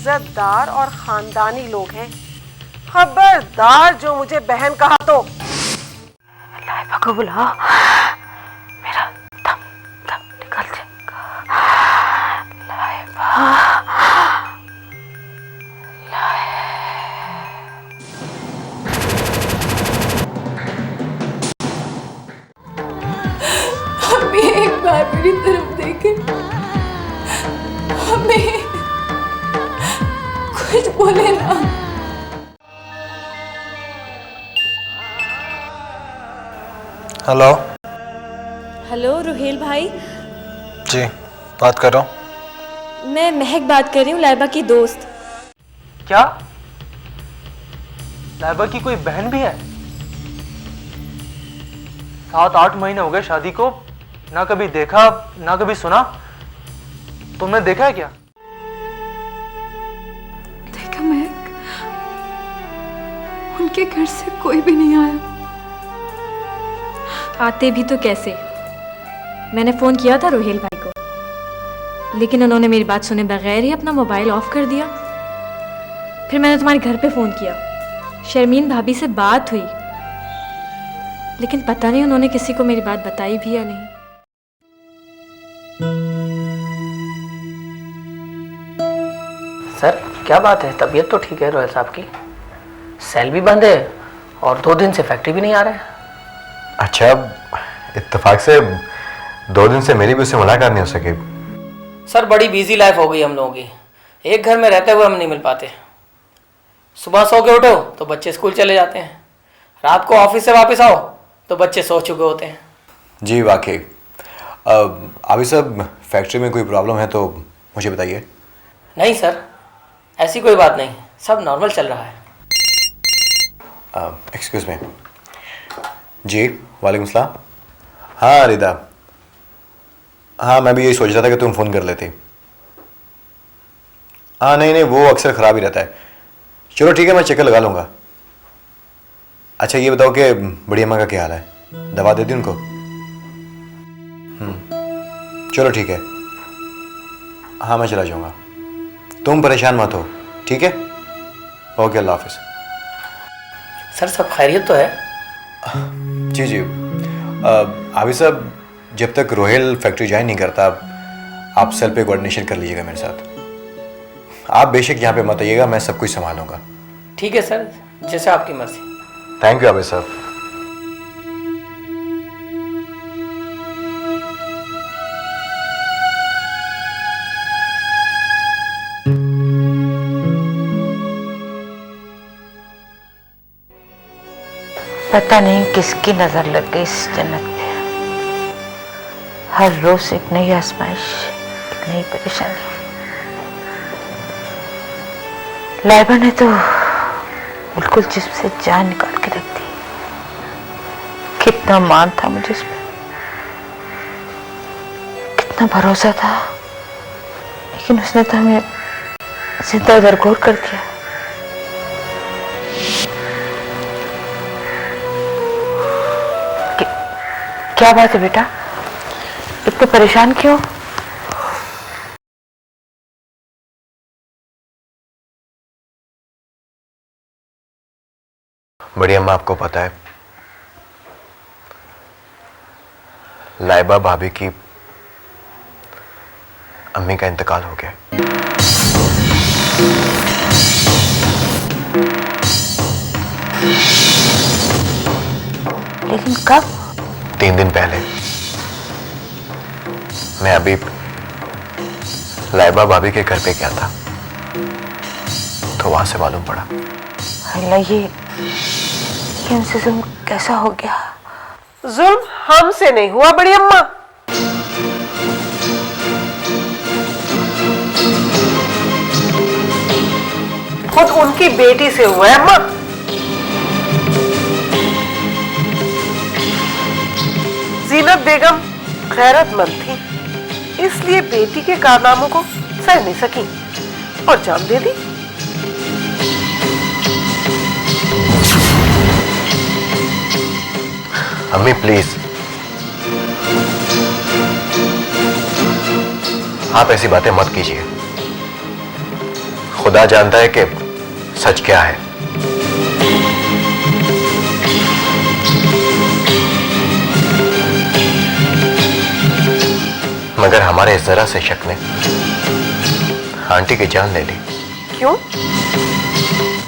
इज्जतदार और खानदानी लोग हैं। खबरदार जो मुझे बहन कहा तो। लाइबा को बुला, मेरा दम दम निकल जाएगा। लाइबा, हमें एक बार मेरी तरफ देखें, हमें कुछ बोले ना। हेलो। हेलो रोहेल भाई। जी, बात कर रहा हूँ। मैं महक बात कर रही हूँ, लाइबा की दोस्त। क्या? लाइबा की कोई बहन भी है? 7-8 महीने हो गए शादी को, ना कभी देखा ना कभी सुना। तुमने देखा है क्या? देखा महक, उनके घर से कोई भी नहीं आया। आते भी तो कैसे? मैंने फोन किया था रोहेल भाई को, लेकिन उन्होंने मेरी बात सुने बगैर ही अपना मोबाइल ऑफ कर दिया। फिर मैंने तुम्हारे घर पे फोन किया, शर्मीन भाभी से बात हुई, लेकिन पता नहीं उन्होंने किसी को मेरी बात बताई भी या नहीं। सर क्या बात है? तबीयत तो ठीक है रोहेल साहब की, सेल भी बंद है और 2 दिन से फैक्ट्री भी नहीं आ रहे हैं। अच्छा, इत्तेफाक से 2 दिन से मेरी भी उससे मुलाकात नहीं हो सकी। सर बड़ी बिजी लाइफ हो गई हम लोगों की, एक घर में रहते हुए हम नहीं मिल पाते। सुबह सो के उठो तो बच्चे स्कूल चले जाते हैं, रात को ऑफिस से वापस आओ तो बच्चे सो चुके होते हैं। जी वाकई। अभी सब फैक्ट्री में कोई प्रॉब्लम है तो मुझे बताइए। नहीं सर, ऐसी कोई बात नहीं, सब नॉर्मल चल रहा है। Excuse me. जी वालेकुम सलाम। हाँ रिदा, हाँ मैं भी यही सोच रहा था कि तुम फ़ोन कर लेती। हाँ नहीं नहीं, वो अक्सर ख़राब ही रहता है। चलो ठीक है, मैं चक्कर लगा लूँगा। अच्छा ये बताओ कि बड़ी अम्मा का क्या हाल है? दवा दे दी उनको? चलो ठीक है, हाँ मैं चला जाऊँगा। तुम परेशान मत हो, ठीक है? ओके, अल्लाह हाफिज़। सर सब खैरियत तो है? जी जी। अभी साहब, जब तक रोहेल फैक्ट्री ज्वाइन नहीं करता आप सेल पे कोऑर्डिनेशन कर लीजिएगा मेरे साथ। आप बेशक यहाँ पे मत आइएगा, मैं सब कुछ संभालूंगा। ठीक है सर, जैसे आपकी मर्जी। थैंक यू आबिद साहब। पता नहीं किसकी नजर लग गई इस जन्नत पे। हर रोज एक नई आजमाइश, एक नई परेशानी। लाइबा ने तो बिल्कुल जिस्म से जान निकाल के रख दी। कितना मान था मुझे उस पर, कितना भरोसा था, लेकिन उसने तो हमें जिंदा दरगोर कर दिया। क्या बात है बेटा, इतने परेशान क्यों? बड़ी अम्मा, आपको पता है लाइबा भाभी की अम्मी का इंतकाल हो गया। लेकिन कब? 3 दिन पहले। मैं अभी लाइबा भाभी के घर पे गया था तो वहां से मालूम पड़ा। अल्लाह, ये उनसे जुल्म कैसा हो गया? जुल्म हमसे नहीं हुआ बड़ी अम्मा, खुद उनकी बेटी से हुआ है अम्मा। जीनत बेगम गैरतमंद थी, इसलिए बेटी के कारनामों को सह नहीं सकी और जान दे दी। अम्मी प्लीज, आप ऐसी बातें मत कीजिए। खुदा जानता है कि सच क्या है। मगर हमारे जरा से शक ने आंटी की जान ले ली। क्यों?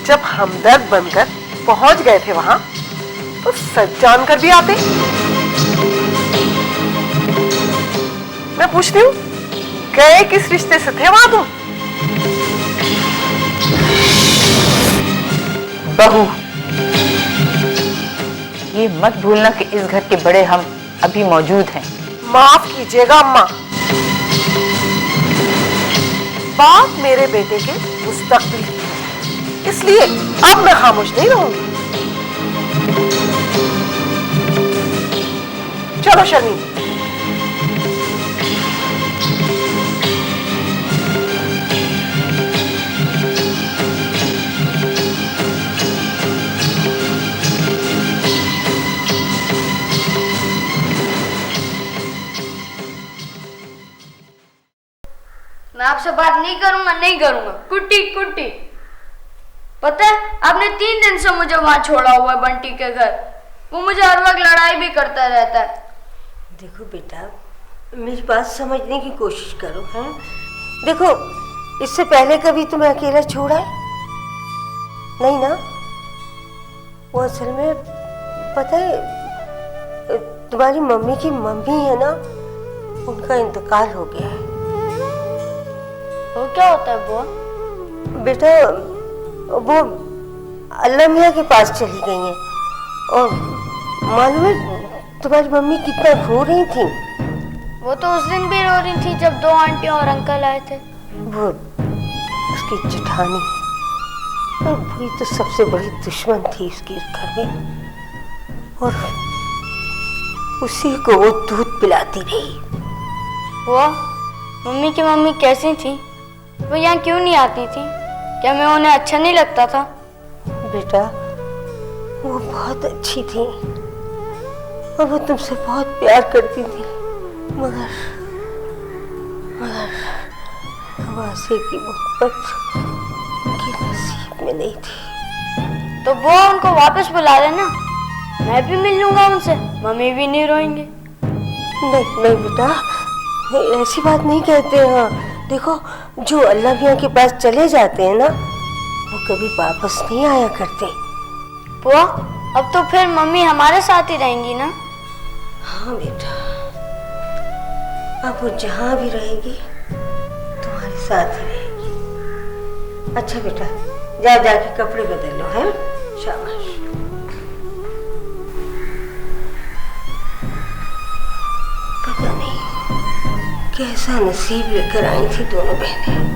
जब हमदर्द बनकर पहुंच गए थे वहां तो सच जानकर भी आते। मैं पूछती हूँ, गए किस रिश्ते से थे वहां तुम? बहू, ये मत भूलना कि इस घर के बड़े हम अभी मौजूद हैं। माफ कीजिएगा अम्मा, बात मेरे बेटे के मुस्तकबिल की है, इसलिए अब मैं खामोश नहीं रहूंगी। चलो शर्मीन। मैं आपसे बात नहीं करूंगा। कुट्टी कुट्टी। पता है, आपने 3 दिन से मुझे वहां छोड़ा हुआ है बंटी के घर। वो मुझे हर वक्त लड़ाई भी करता रहता है। देखो बेटा, मेरी बात समझने की कोशिश करो। हैं? देखो, इससे पहले कभी तुम्हें अकेला छोड़ा है? नहीं ना? वो असल में पता है, तुम्हारी मम्मी की मम्मी है ना, उनका इंतकाल हो गया है। वो क्या होता है बुआ? बेटा, वो अल्लाह मियाँ के पास चली गई हैं और मालूम है तुम्हारी मम्मी कितना रो रही थी। वो तो उस दिन भी रो रही थी जब 2 आंटी और अंकल आए थे। वो उसकी जेठानी, और वही तो सबसे बड़ी दुश्मन थी उसकी इस घर में, और उसी को वो दूध पिलाती रही। वो मम्मी की मम्मी कैसी थी? वो यहाँ क्यों नहीं आती थी? क्या मैं उन्हें अच्छा नहीं लगता था? बेटा, वो बहुत अच्छी थी और वो तुमसे बहुत प्यार करती थी, मगर वासे की मोहब्बत उनके नसीब में नहीं थी। तो वो उनको वापस बुला लेना, मैं भी मिल लूंगा उनसे। मम्मी भी नहीं रोएंगे। नहीं नहीं बेटा, ऐसी बात नहीं कहते हैं। देखो, जो अल्लाह मियाँ के पास चले जाते हैं ना, वो कभी वापस नहीं आया करते। बुआ, अब तो फिर मम्मी हमारे साथ ही रहेंगी ना? हाँ बेटा, अब वो जहाँ भी रहेगी तुम्हारे साथ ही रहेगी। अच्छा बेटा, जाके कपड़े बदल लो। है? शाबाश। पता नहीं कैसा नसीब लेकर आई थी दोनों बहनें।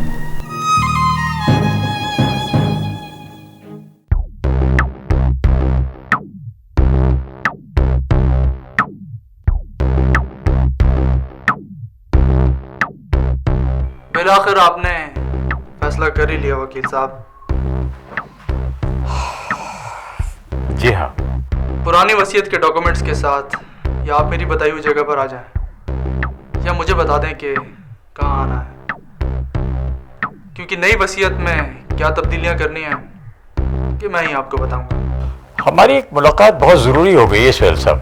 आखिर आपने फैसला कर ही लिया वकील साहब। जी हाँ। पुरानी वसीयत के डॉक्यूमेंट्स के साथ या आप मेरी बताई हुई जगह पर आ जाएं, या मुझे बता दें कि कहाँ आना है, क्योंकि नई वसीयत में क्या तब्दीलियां करनी है कि मैं ही आपको बताऊंगा। हमारी एक मुलाकात बहुत ज़रूरी हो गई है सुहेल साहब।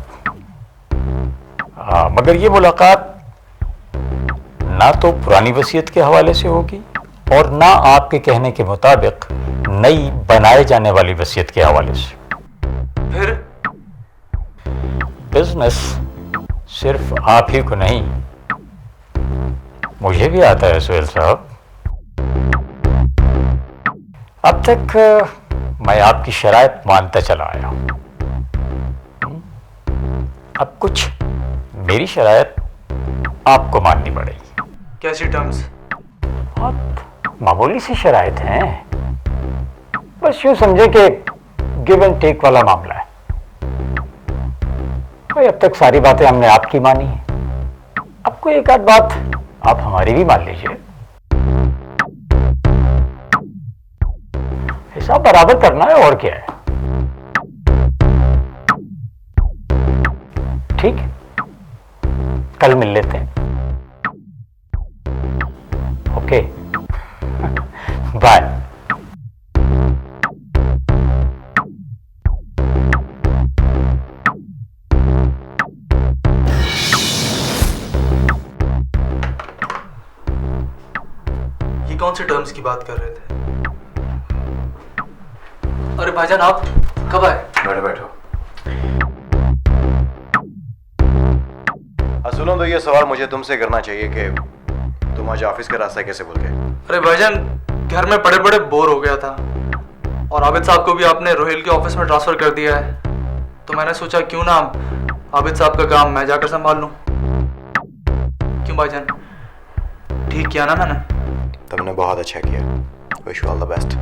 मगर ये मुलाकात ना तो पुरानी वसीयत के हवाले से होगी और ना आपके कहने के मुताबिक नई बनाए जाने वाली वसीयत के हवाले से। फिर बिजनेस सिर्फ आप ही को नहीं, मुझे भी आता है सुहेल साहब। अब तक मैं आपकी शराइत मानता चला आया हूं। अब कुछ मेरी शराइत आपको माननी पड़ेगी। कैसी टर्म्स? बहुत मामूली सी शराइत हैं, बस यूं समझे कि गिव एंड टेक वाला मामला है। भाई अब तक सारी बातें हमने आपकी मानी है, अब कोई एक आध बात आप हमारी भी मान लीजिए। हिसाब बराबर करना है और क्या है। ठीक है, कल मिल लेते हैं। Okay bye. टर्म्स की बात कर रहे थे। अरे भाईजान आप कब आए? बैठो बैठो। सुनो तो ये सवाल मुझे तुमसे करना चाहिए कि तुम आज ऑफिस का रास्ता कैसे भूल गए? अरे भाईजान घर में पड़े पड़े बोर हो गया था और आबिद साहब को भी आपने रोहेल के ऑफिस में ट्रांसफर कर दिया है, तो मैंने सोचा क्यों ना आबिद साहब का काम मैं जाकर संभाल लूं। क्यों भाईजान, ठीक किया ना मैंने? तुमने बहुत अच्छा किया। Wish you all the best.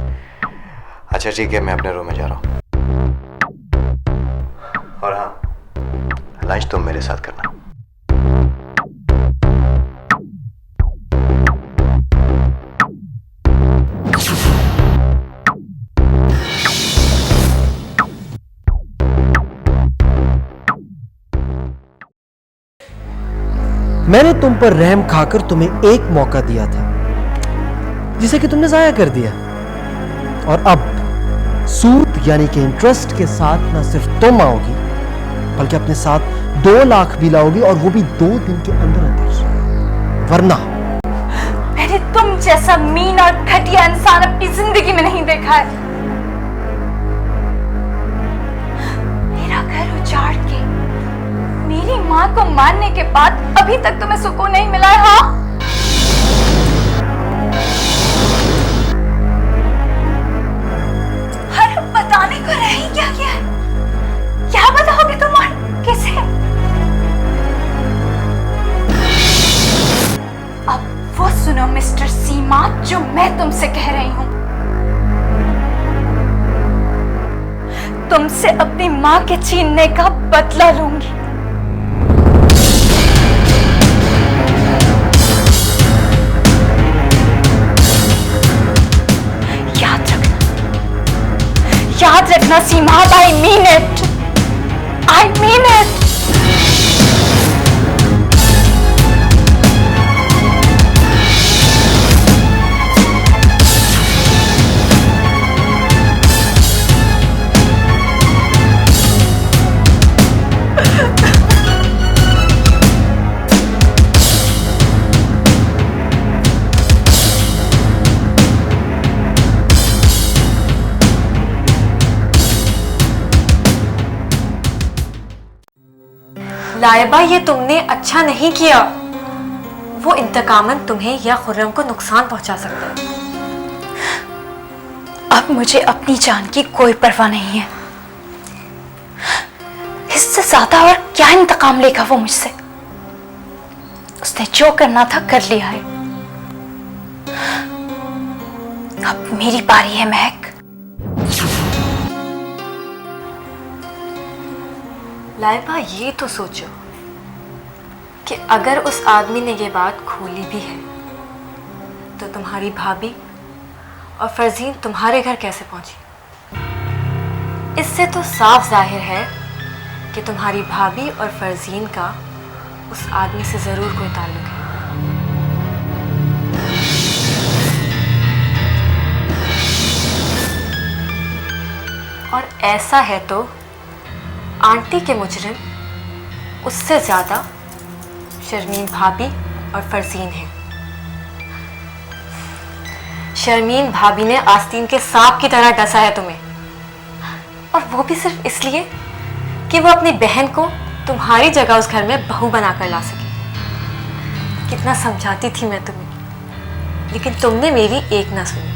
अच्छा ठीक है, मैं अपने रूम में जा रहा हूँ। और हाँ, लंच तुम मेरे साथ करना। मैंने तुम पर रहम खाकर तुम्हें एक मौका दिया था जिसे कि तुमने जाया कर दिया, और अब सूद यानी कि इंटरेस्ट के साथ ना सिर्फ तुम आओगी बल्कि अपने साथ 2 लाख भी लाओगी, और वो भी 2 दिन के अंदर अंदर। वरना मैंने तुम जैसा मीन और घटिया इंसान अपनी जिंदगी में नहीं देखा है। मेरा घर उजाड़ के मेरी माँ को मारने के बाद अभी तक तुम्हें सुकून नहीं मिला है? हाँ, अरे बताने को रह ही क्या गया है? क्या बताओगे तुम और किसे? अब वो सुनो मिस्टर सीमा, जो मैं तुमसे कह रही हूँ। तुमसे अपनी माँ के छीनने का बदला लूंगी। याद रखना सीमा, I mean it. I mean it. Laiba, ये तुमने अच्छा नहीं किया। वो इंतकामन तुम्हें या खुर्रम को नुकसान पहुंचा सकता है। अब मुझे अपनी जान की कोई परवाह नहीं है। इससे ज्यादा और क्या इंतकाम लेगा वो मुझसे? उसने जो करना था कर लिया है। अब मेरी बारी है महक। लाइबा, ये तो सोचो कि अगर उस आदमी ने ये बात खोली भी है तो तुम्हारी भाभी और फरजीन तुम्हारे घर कैसे पहुंची? इससे तो साफ जाहिर है कि तुम्हारी भाभी और फरजीन का उस आदमी से जरूर कोई ताल्लुक है। और ऐसा है तो आंटी के मुजरिम उससे ज्यादा शर्मीन भाभी और फरजीन हैं। शर्मीन भाभी ने आस्तीन के सांप की तरह डसा है तुम्हें, और वो भी सिर्फ इसलिए कि वो अपनी बहन को तुम्हारी जगह उस घर में बहू बनाकर ला सके। कितना समझाती थी मैं तुम्हें, लेकिन तुमने मेरी एक ना सुनी।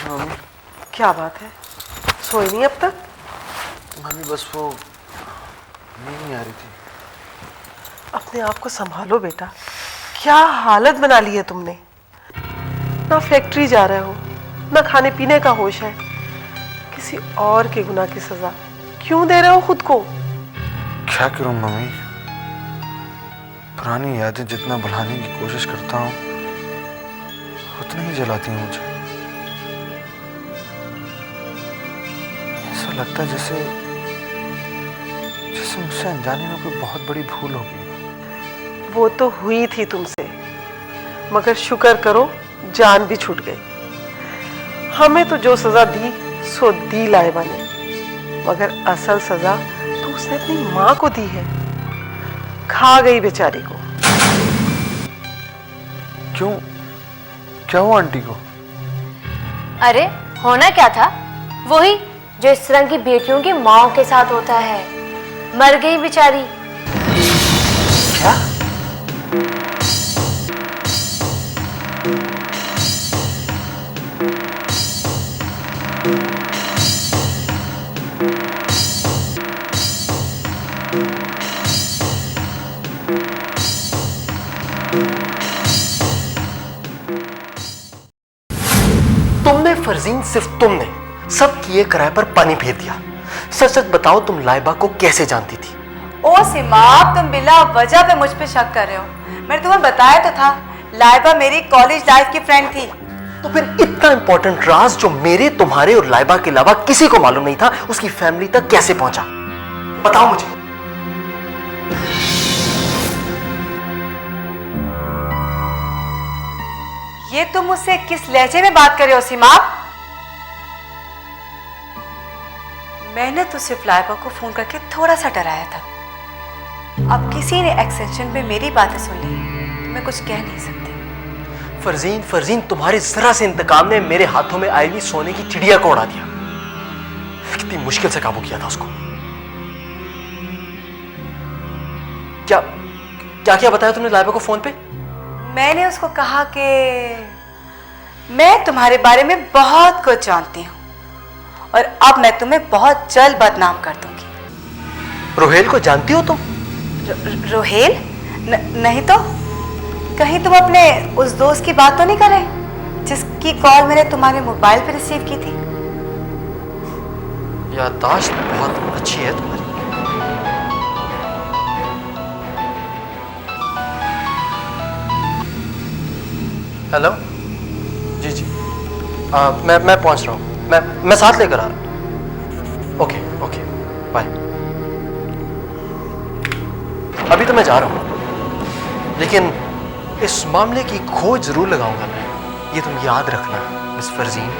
मम्मी। क्या बात है, सोई नहीं अब तक? मम्मी बस वो नींद नहीं आ रही थी। अपने आप को संभालो बेटा, क्या हालत बना ली है तुमने। ना फैक्ट्री जा रहे हो, ना खाने पीने का होश है। किसी और के गुनाह की सजा क्यों दे रहे हो खुद को? क्या करूं मम्मी, पुरानी यादें जितना भुलाने की कोशिश करता हूं उतना ही जलाती हैं मुझे। ऐसा लगता है जैसे मुझसे अनजाने में कोई बहुत बड़ी भूल हो गई। वो तो हुई थी तुमसे, मगर शुक्र करो जान भी छूट गई। हमें तो जो सजा दी सो दी लाइबा ने, मगर असल सजा तो उसने अपनी माँ को दी है। खा गई बेचारी को। क्यों, क्या हुआ आंटी को? अरे होना क्या था, वही जो इस तरह की बेटियों की माओ के साथ होता है। मर गई बेचारी। क्या? तुमने फरजीन, सिर्फ तुमने सब किए किराए पर पानी फेर दिया। सच सच बताओ, तुम लाइबा को कैसे जानती थी? ओ सीमा, तुम बिला वजह पे मुझ पे शक कर रहे हो। मैंने तुम्हें बताया तो था, लाइबा मेरी कॉलेज लाइफ की फ्रेंड थी। तो फिर इतना इंपॉर्टेंट राज जो मेरे, तुम्हारे और लाइबा के अलावा किसी को मालूम नहीं था, उसकी फैमिली तक कैसे पहुंचा? बताओ मुझे। ये तुम मुझसे किस लहजे में बात कर रहे हो सीमा? मैंने तो सिर्फ लाइबा को फोन करके थोड़ा सा डराया था। अब किसी ने एक्सटेंशन पे मेरी बातें सुन ली तो मैं कुछ कह नहीं सकती। फरजीन, तुम्हारे जरा से इंतकाम ने मेरे हाथों में आई हुई सोने की चिड़िया को उड़ा दिया। कितनी मुश्किल से काबू किया था उसको। क्या बताया तुमने लाइबा को फोन पे? मैंने उसको कहा कि मैं तुम्हारे बारे में बहुत कुछ जानती हूँ और अब मैं तुम्हें बहुत जल्द बदनाम कर दूंगी। रोहेल को जानती हो तुम? रोहेल? नहीं तो। कहीं तुम अपने उस दोस्त की बात तो नहीं कर रहे जिसकी कॉल मैंने तुम्हारे मोबाइल पे रिसीव की थी? याददाश्त बहुत अच्छी है तुम्हारी। हेलो, जी, मैं पहुंच रहा हूँ। मैं साथ लेकर आ रहा हूँ। Okay, bye. अभी तो मैं जा रहा हूँ, लेकिन इस मामले की खोज जरूर लगाऊंगा मैं। ये तुम याद रखना मिस फरजीन।